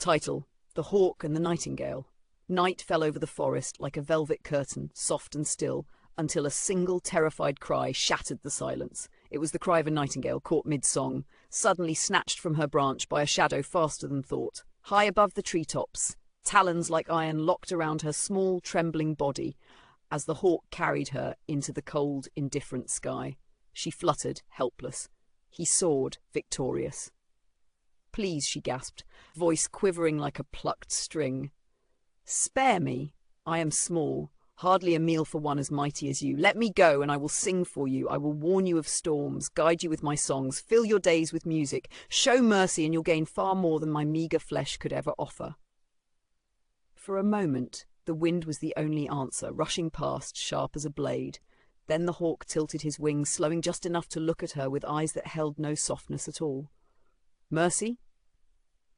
Title: The Hawk and the Nightingale. Night fell over the forest like a velvet curtain, soft and still, until a single terrified cry shattered the silence. It was the cry of a nightingale caught mid-song, suddenly snatched from her branch by a shadow faster than thought. High above the treetops, talons like iron locked around her small, trembling body as the hawk carried her into the cold, indifferent sky. She fluttered, helpless. He soared, victorious. "Please," she gasped, voice quivering like a plucked string. "Spare me. I am small, hardly a meal for one as mighty as you. Let me go, and I will sing for you. I will warn you of storms, guide you with my songs, fill your days with music. Show mercy, and you'll gain far more than my meagre flesh could ever offer." For a moment, the wind was the only answer, rushing past, sharp as a blade. Then the hawk tilted his wings, slowing just enough to look at her with eyes that held no softness at all. "Mercy?"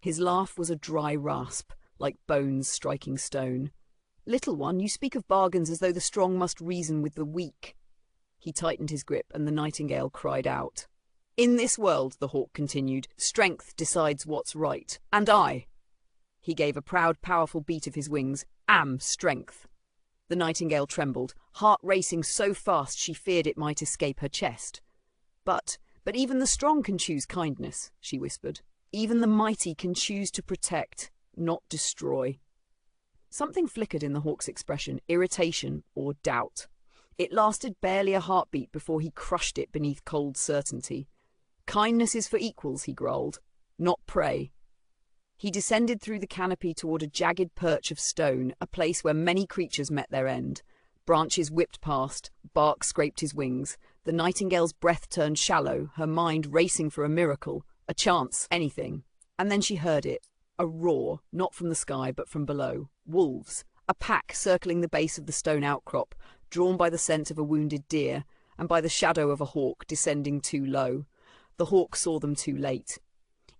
His laugh was a dry rasp, like bones striking stone. "Little one, you speak of bargains as though the strong must reason with the weak." He tightened his grip, and the nightingale cried out. "In this world," the hawk continued, "strength decides what's right. And I," he gave a proud, powerful beat of his wings, "am strength." The nightingale trembled, heart racing so fast she feared it might escape her chest. But even the strong can choose kindness," she whispered. "Even the mighty can choose to protect, not destroy." Something flickered in the hawk's expression, irritation or doubt. It lasted barely a heartbeat before he crushed it beneath cold certainty. "Kindness is for equals," he growled, "not prey." He descended through the canopy toward a jagged perch of stone, a place where many creatures met their end. Branches whipped past, bark scraped his wings. The nightingale's breath turned shallow, her mind racing for a miracle, a chance, anything. And then she heard it. A roar, not from the sky, but from below. Wolves, a pack circling the base of the stone outcrop, drawn by the scent of a wounded deer, and by the shadow of a hawk descending too low. The hawk saw them too late.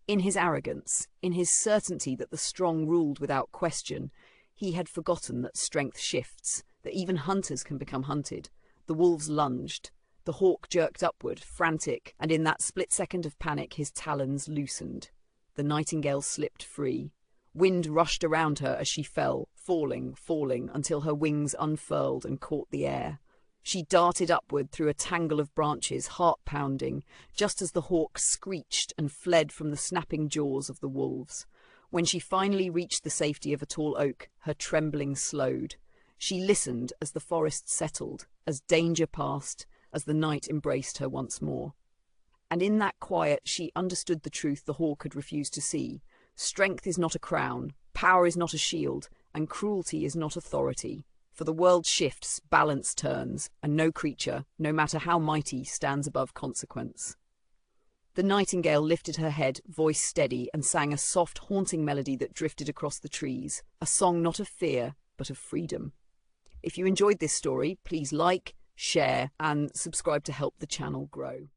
In his arrogance, in his certainty that the strong ruled without question, he had forgotten that strength shifts, that even hunters can become hunted. The wolves lunged. The hawk jerked upward, frantic, and in that split second of panic his talons loosened. The nightingale slipped free. Wind rushed around her as she fell, falling, until her wings unfurled and caught the air. She darted upward through a tangle of branches, heart-pounding, just as the hawk screeched and fled from the snapping jaws of the wolves. When she finally reached the safety of a tall oak, her trembling slowed. She listened as the forest settled, as danger passed, as the night embraced her once more. And in that quiet she understood the truth the hawk had refused to see. Strength is not a crown, power is not a shield, and cruelty is not authority. For the world shifts, balance turns, and no creature, no matter how mighty, stands above consequence. The nightingale lifted her head, voice steady, and sang a soft, haunting melody that drifted across the trees, a song not of fear, but of freedom. If you enjoyed this story, please like, share, and subscribe to help the channel grow.